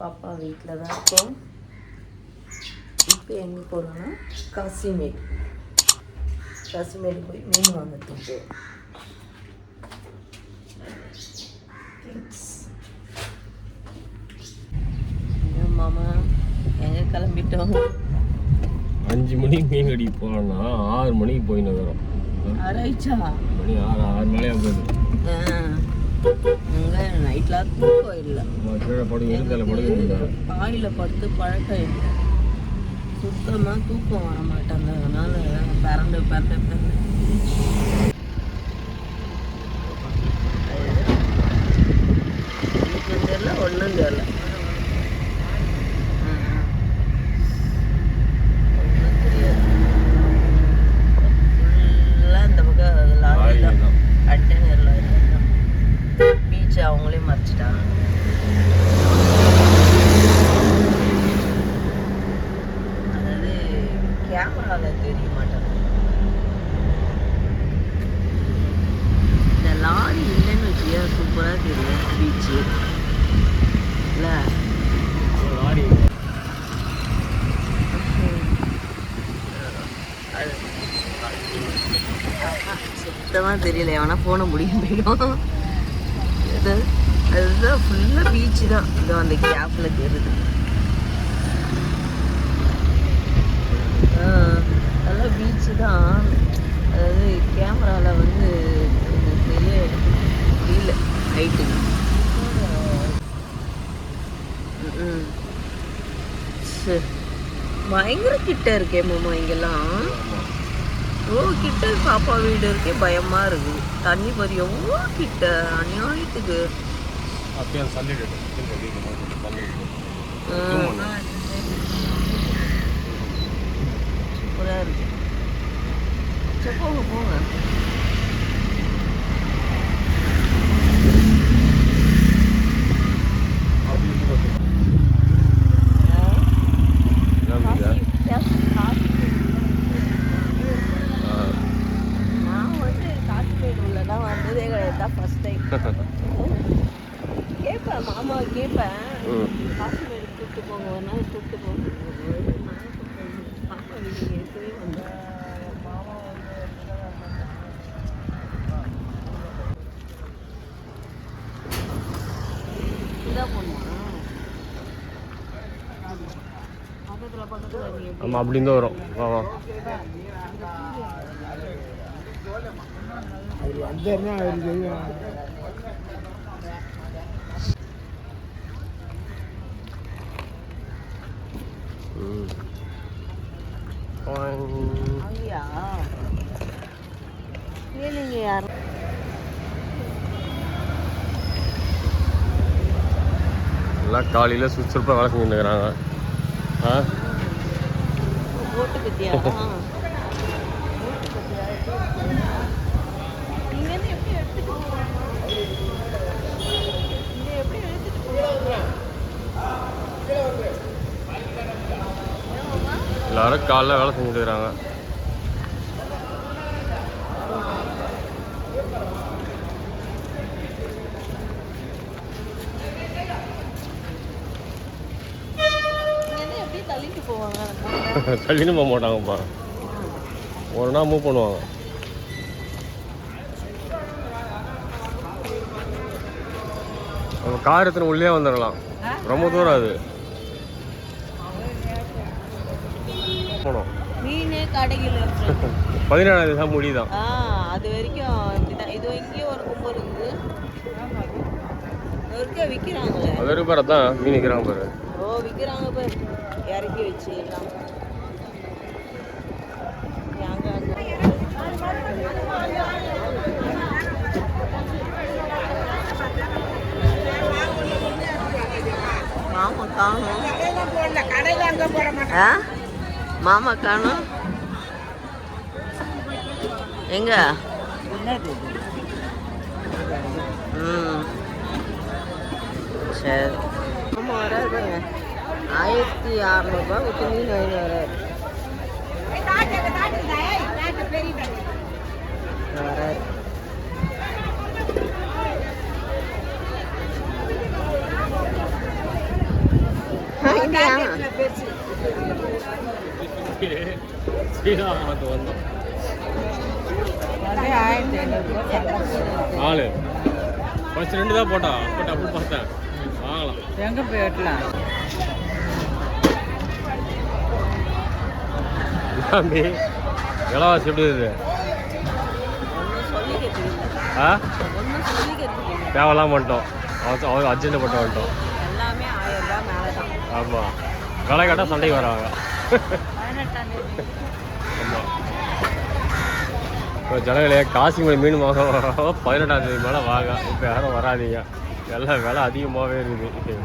பாப்பா வீட்டில் தான் இருக்கோம். இப்போ எங்கே போகிறோன்னா காசிமேடு போய் மீன் வாங்கிறதுக்கு. மாமா எங்கே கிளம்பிட்டோம்? 5 மணிக்கு மீன் கடிக்கு போனோம்னா 6 மணிக்கு போயின்னு வரோம். ஆராய்ச்சா மணி 6 மேலே போகுது. அங்கே நைட்லாம் தூக்கம் இல்லை. கீழே படுங்க, இருந்ததில் படுங்க. காயில் படுத்து பழக்கம் இல்லை, சுத்தமாக தூக்கம் வர மாட்டாங்க. அதனால பிறண்டு தெரியல, ஒன்றும் தெரியல. ஒன்றும் தெரியாது. ஃபுல்லாக இந்த பக்கம் லாரி தான், கண்டெய்னர் லாரி தான். பீச் அவங்களே மறைச்சிட்டாங்க. அதாவது கேமராவில் தெரிய மாட்டாங்க. இந்த லாரி இல்லைன்னு வச்சுக்கா சூப்பராக தெரியும் பீச்சு இல்லை. சுத்தமாக தெரியல. எவனா ஃபோனை முடியும் போயிடும். அதுதான் ஃபுல்லாக பீச்சு தான். இதோ அந்த கேப்பில் தெரியுது. நல்லா பீச்சு தான். அதாவது கேமராவில் வந்து தெரிய தெரியல ஹைட்டு. பயங்கர கிட்ட இருக்கே மாமா இங்கெல்லாம். ஓ கிட்ட பாப்பா வீடு இருக்கே, பயமா இருக்கு. தண்ணி பறி எவ்வளோ கிட்ட அநியாயத்துக்கு. சூப்பராக இருக்கு. சரி போங்க போங்க. நான் வந்து காசிமேடு உள்ளதான் வந்ததே கிடையாது, ஃபர்ஸ்ட் டைம். கேட்பேன் மாமாவை கேட்பேன், காசிமேடு கூப்பிட்டு போங்க, ஒரு நாள் கூப்பிட்டு போங்க. பாப்பா வீடு ஏற்கனவே வந்தேன். ஆமாம் அப்படி தான் வரும். ஆமாம் எல்லாம் காலையில் சுறுசுறுப்பாக வேலை செஞ்சுட்டு இருக்கிறாங்க. போட்டு பத்தியா எல்லாரும் காலைல வேலை செஞ்சுட்டு இருக்கிறாங்க. தள்ளின்னு போக மாட்டாங்கப்பா, ஒரு நாள் மூவ் பண்ணுவாங்க. நம்ம கார் எடுத்துன்னு உள்ளே வந்துடலாம், ரொம்ப தூரம் அது. போனோம் மீனே கடையில் 17ஆம் தேதி முடிதான். அது வரைக்கும் இது இங்கேயும் ஒரு கும்பல் இருக்குது. விற்கிறாங்களே அது ஒரு பேர் தான் மீன் விற்கிறாங்க பாரு. ஓ விற்கிறாங்க பாரு, இறக்கி வச்சு எல்லாம். மாமா காணும், மாமா காணும் எங்க? சரி மாமா வராது. 1600 விட்டு மீன் வாங்கி வராது. வராது. வந்தியா ஸ்ரீராமத்து வந்தோம் ஆளு ஃபர்ஸ்ட் 2 தான் போட்டா பட் அப்படி பார்த்தேன் வாங்கலாம் எங்கே போய் வெட்டலாம் தம்பி விலைவாசி எப்படி இருக்குது ஆ தேவையில்லாம வந்துட்டோம் அவர் அர்ஜென்ட் போட்டு வந்துட்டோம் எல்லாமே 1000 ரூபாய் மேலே தான் ஆமாம் விலை கேட்டால் சண்டைக்கு வராங்க 18ஆம் தேதி ஆமாம் இப்போ ஜனங்களே காசிமலை மீன் வாங்க 18ஆம் தேதி மேலே வாங்க இப்போ யாரும் வராதீங்க எல்லாம் விலை அதிகமாகவே இருக்குது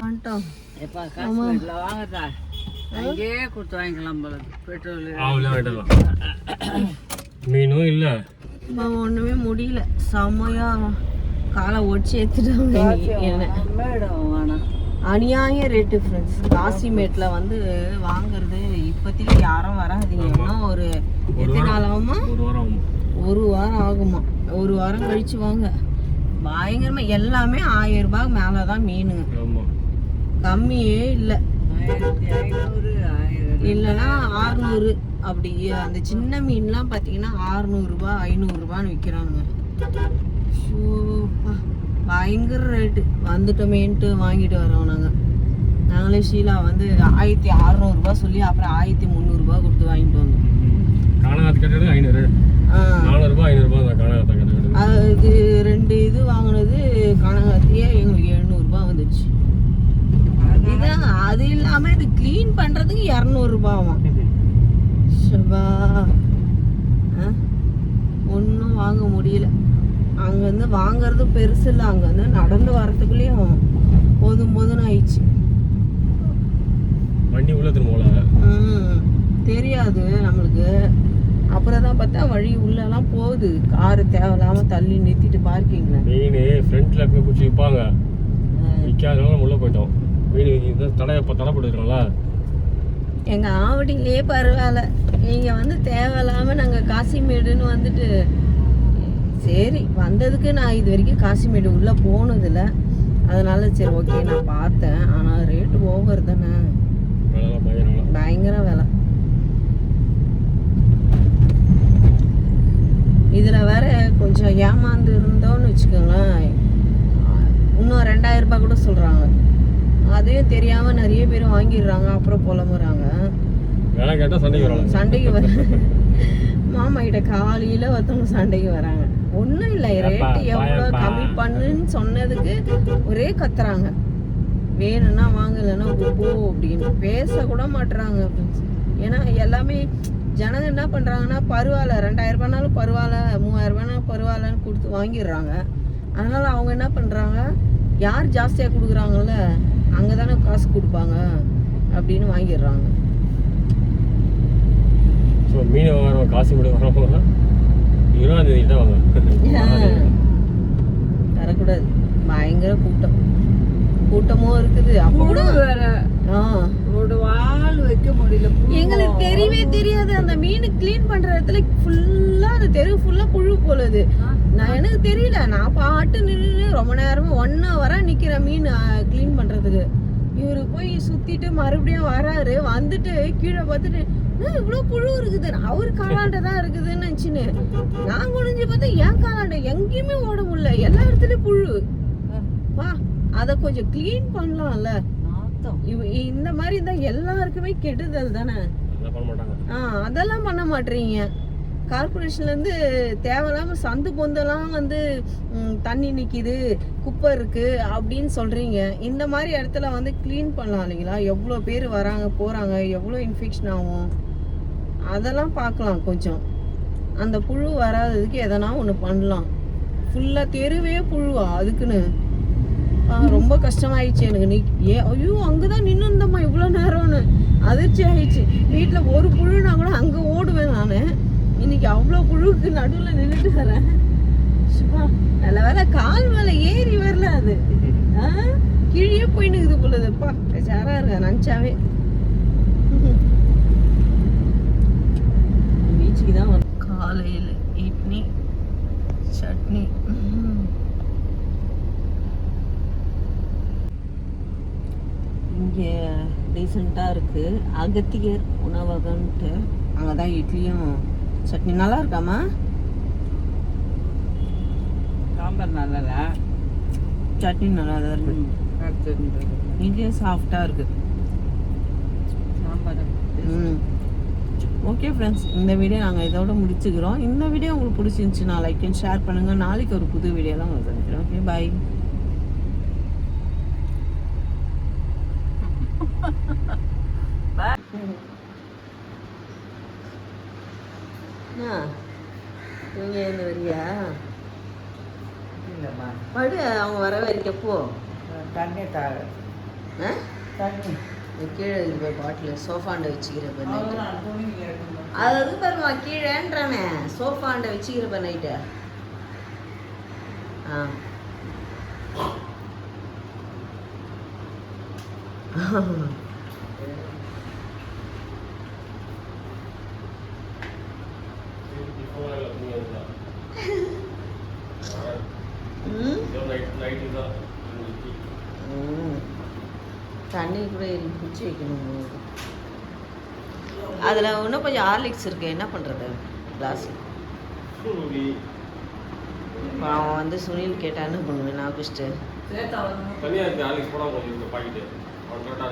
வந்துட்டோம் எப்பா காசு வீட்டில் வாங்கட்டா அங்கேயே கொடுத்து வாங்கிக்கலாம் போல பெட்ரோல் ஆவுல வேண்டலாம் மீனும் இல்லை ஒன்றுமே முடியல செம்மையா காலை ஒடிச்சு ஏற்றுட்டாங்க என்ன மேடம் வேணாம் அநியாய ரேட்டு ஃப்ரெண்ட்ஸ் காசிமேட்டில் வந்து வாங்குறது இப்போதைக்கு யாரும் வராதீங்க இன்னும் ஒரு எத்தனை நாள் ஆகுமா ஒரு வாரம் ஆகும் 1 வாரம் ஆகுமா 1 வாரம் கழிச்சு வாங்க பயங்கரமாக எல்லாமே 1000 ரூபாய்க்கு மேலே தான் மீனுங்க ஆமாம் கம்மியே இல்லை 1500 1000 இல்லைன்னா 600 அப்படி அந்த சின்ன மீன்லாம் பார்த்தீங்கன்னா 600 ரூபாய் 500 ரூபான்னு விற்கிறானுங்க ஷூப்பா பயங்கர ரேட்டு வந்துட்டோமேன்ட்டு வாங்கிட்டு வரோம் நாங்களே ஷீலா வந்து 1600 ரூபாய் சொல்லி அப்புறம் 1300 ரூபாய் கொடுத்து வாங்கிட்டு வந்தோம் காணாங்கத்து கட்டுறது 500 400 500 தான் காணாங்கத்தை கட்டுறது அது 2 இது வாங்கினது காணாங்கத்தையே எங்களுக்கு 700 ரூபாய் வந்துச்சு இதான் அது இல்லாமல் இது க்ளீன் பண்ணுறதுக்கு 200 ரூபாவாம் ஷபா ஒன்றும் வாங்க முடியல அங்கேருந்து வாங்குறது பெருசு இல்லை அங்கேருந்து நடந்து வரத்துக்குள்ளேயும் போதும்னு ஆயிடுச்சு வண்டி உள்ள திரும்ப தெரியாது நம்மளுக்கு அப்புறம் தான் பார்த்தா வழி உள்ளெல்லாம் போகுது காரு தேவையில்லாம தள்ளி நிறுத்திட்டு பார்க்கிங்ல மீன் ஃப்ரண்ட்ல போய் பிடிச்சி விற்பாங்க விற்காதனால உள்ள போயிட்டோம் மீன் தடை போட்டுருக்கோம்ல எங்க ஆவடியிலே பரவாயில்ல நீங்க வந்து தேவையில்லாம நாங்க காசிமேடுன்னு வந்துட்டு சரி வந்ததுக்கு நான் இது வரைக்கும் காசிமேடு உள்ள போனதில்லை அதனால சரி ஓகே நான் பார்த்தேன் ஆனால் ரேட்டு ஓவர் தானே பயங்கர விலை இதில் வேற கொஞ்சம் ஏமாந்து இருந்தோன்னு வச்சுக்கோங்களேன் இன்னும் 2000 ரூபாய் கூட சொல்கிறாங்க அதையும் தெரியாமல் நிறைய பேர் வாங்கிடுறாங்க அப்புறம் புலம்புறாங்க சண்டைக்கு வர மாமா கிட்ட காலையில் ஒருத்தவங்க சண்டைக்கு வராங்க ஒன்றும் இல்லை ரேட்டு எவ்வளோ கம்மி பண்ணுன்னு சொன்னதுக்கு ஒரே கத்துறாங்க வேணும்னா வாங்கலைன்னா போ அப்படின்னு பேசக்கூட மாட்டுறாங்க ஏன்னா எல்லாமே ஜனங்க என்ன பண்ணுறாங்கன்னா பரவாயில்ல 2000 ரூபாய்னாலும் பரவாயில்ல 3000 ரூபாய்னாலும் பரவாயில்லன்னு கொடுத்து வாங்கிடுறாங்க அதனால அவங்க என்ன பண்ணுறாங்க யார் ஜாஸ்தியாக கொடுக்குறாங்கல்ல அங்கே தானே காசு கொடுப்பாங்க அப்படின்னு வாங்கிடுறாங்க ஸோ மீன் வாங்குறவங்க காசு கூட வரவங்க 20ஆம் தேதி தான் வாங்க தரக்கூடாது பயங்கர கூட்டமும் இருக்குது அப்போ கூட வேற ஒரு வால் வைக்க முடியல எங்களுக்கு தெரியவே தெரியாது அந்த மீன் கிளீன் பண்ற இடத்துல ஃபுல்லா அந்த தெரு ஃபுல்லா புழு போலுது நான் எனக்கு தெரியல நான் பாட்டு நின்று ரொம்ப நேரமா 1 hour நிக்கிற மீன் கிளீன் பண்றதுக்கு இவரு போய் சுத்திட்டு மறுபடியும் வராரு வந்துட்டு கீழே பார்த்துட்டு இவ்வளவு புழு இருக்குது அவரு காலாண்டதான் இருக்குதுன்னு நினைச்சுன்னு நான் குனிஞ்சு பார்த்தா என் காலாண்ட எங்கேயுமே ஓட முடியல எல்லா இடத்துலயும் புழு வா அத கொஞ்சம் கிளீன் பண்ணலாம்ல இந்த மாதிரி தான் எல்லாருக்குமே கெடுதல் தானே அதெல்லாம் பண்ண மாட்டீங்க கார்பரேஷன்ல இருந்து தேவையில்லாம சந்து பொந்தெல்லாம் வந்து தண்ணி நிக்குது குப்பை இருக்கு அப்படின்னு சொல்றீங்க இந்த மாதிரி இடத்துல வந்து கிளீன் பண்ணலாம் இல்லைங்களா எவ்வளோ பேர் வராங்க போறாங்க எவ்வளோ இன்ஃபெக்ஷன் ஆகும் அதெல்லாம் பார்க்கலாம் கொஞ்சம் அந்த புழு வராததுக்கு எதனா ஒன்று பண்ணலாம் ஃபுல்லாக தெருவே புழுவா அதுக்குன்னு ரொம்ப கஷ்டமாயிடுச்சு எனக்கு ஐயோ அங்கதான் நின்று இருந்தம்மா இவ்வளோ நேரம்னு அதிர்ச்சி ஆயிடுச்சு வீட்டில் ஒரு புழுனா கூட அங்கே ஓடுவேன் நான் இன்னைக்கு அவ்வளோ புழுவுக்கு நடுவில் நின்றுட்டு வரேன் நல்ல வேலை கால் மேலே ஏறி வரல அது கீழே போய் நிற்குது போலதுப்பா சாரா இருக்க நினச்சாவே பீச்சுக்கு தான் வரும் காலையில் இட்லி சட்னி இங்கே டீசெண்டாக இருக்குது. அகத்தியர் உணவகம்ன்ட்டு அங்கே தான் இட்லியும் சட்னி நல்லா இருக்காமா? சாம்பார் நல்லா சட்னி நல்லா தான் இருக்குது. இட்லியும் சாஃப்டாக இருக்குது. சாம்பார் ஓகே ஃப்ரெண்ட்ஸ், இந்த வீடியோ நாங்கள் இதோட முடிச்சுக்கிறோம். இந்த வீடியோ உங்களுக்கு பிடிச்சிருந்துச்சுன்னா லைக் அண்ட் ஷேர் பண்ணுங்கள். நாளைக்கு ஒரு புது வீடியோலாம் உங்களுக்கு சந்திக்கிறோம். Okay bye. இவங்க என்ன வரியா இல்லைம்மா படு, அவங்க வர வரைக்கும் போ. தண்ணி தாழ தண்ணி கீழே இது பாட்டில் சோஃபாண்ட வச்சுக்கிறப்ப நைட்டு அது பாருமா கீழேன்றானே சோஃபாண்ட வச்சுக்கிறப்ப நைட்டு. ஆ தண்ணி கூட குடிச்சு வைக்கணும். அதில் இன்னும் கொஞ்சம் ஹார்லிக்ஸ் இருக்கு, என்ன பண்ணுறது கிளாஸ். அவன் வந்து சுனில் கேட்டா என்ன பண்ணுவேன் நான் குடிச்சிட்டு.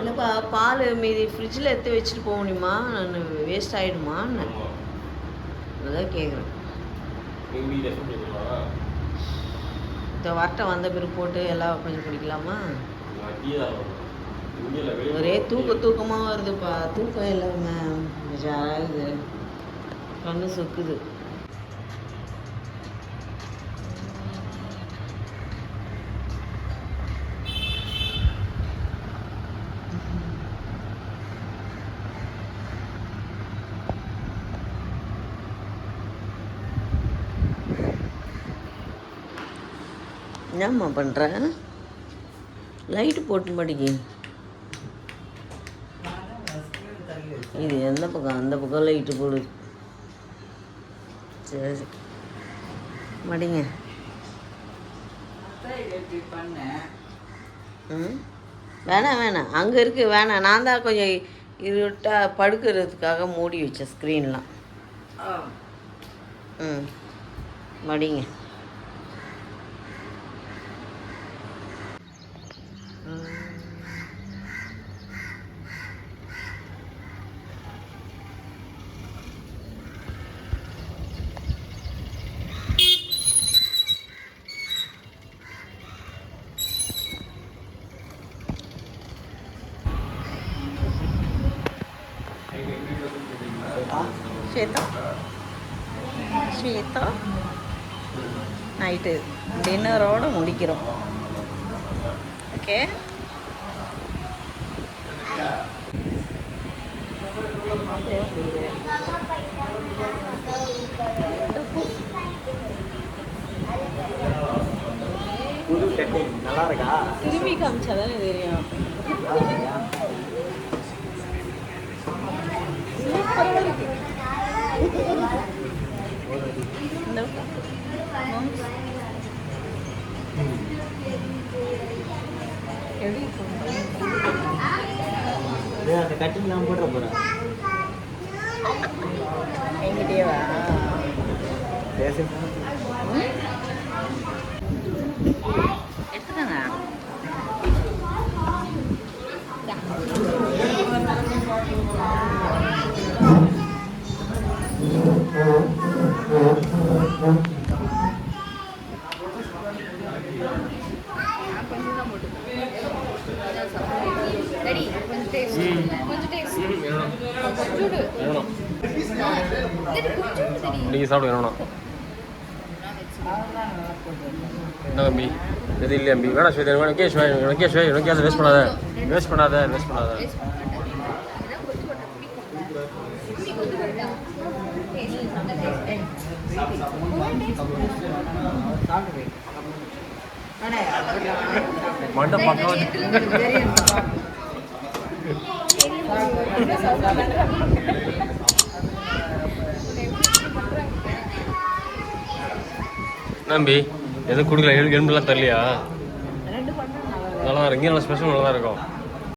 இல்லைப்பா பால் மீதி ஃப்ரிட்ஜில் எடுத்து வச்சுட்டு போக முடியுமா? நான் வேஸ்ட் ஆகிடுமான்னு அதான் கேட்குறேன். இந்த வரட்டை வந்த பிறகு போட்டு எல்லாம் கொஞ்சம் குடிக்கலாமா? ஒரே தூக்கமாக வருதுப்பா. தூக்கம் இல்லாமல் கொஞ்சம் ஆகுது, கண்ணு சொக்குது. என்னம்மா பண்ணுற? லைட்டு போட்டு படிக்க. இது எந்த பக்கம்? அந்த பக்கம் லைட்டு போடுது. சரி மடிங்க. வேணாம் அங்கே இருக்குது, வேணாம். நான் தான் கொஞ்சம் இருட்டாக படுக்கிறதுக்காக மூடி வச்சேன் ஸ்க்ரீன்லாம். மடிங்க. ஸ்வேதா நைட்டு டின்னரோடு முடிக்கிறோம். ஓகே நல்லா இருக்கா? திரும்பி காமிச்சாதான் தெரியும். அந்த கட்டிங் நான் போடுற போகிறேன். எங்கிட்டேவா எடுத்துக்கங்க. நீங்கள் சாப்பிடுங்க. வேணும் என்ன தம்பி? எது இல்லையா தம்பி? வேணாம் ஸ்வேதா, வேணும் கேஷ் வேணும், கேஷ் வேணும், கேஷ் வேஸ்ட் பண்ணாத, வேஸ்ட் பண்ணாத, வேஸ்ட் பண்ணாத. மண்டை பக்கம் நம்பி எதுவும் கொடுக்கல, எலும்புலாம் தரலையா? நல்லா இருக்கும். இங்கே நல்லா ஸ்பெஷல் நல்லா இருக்கும்.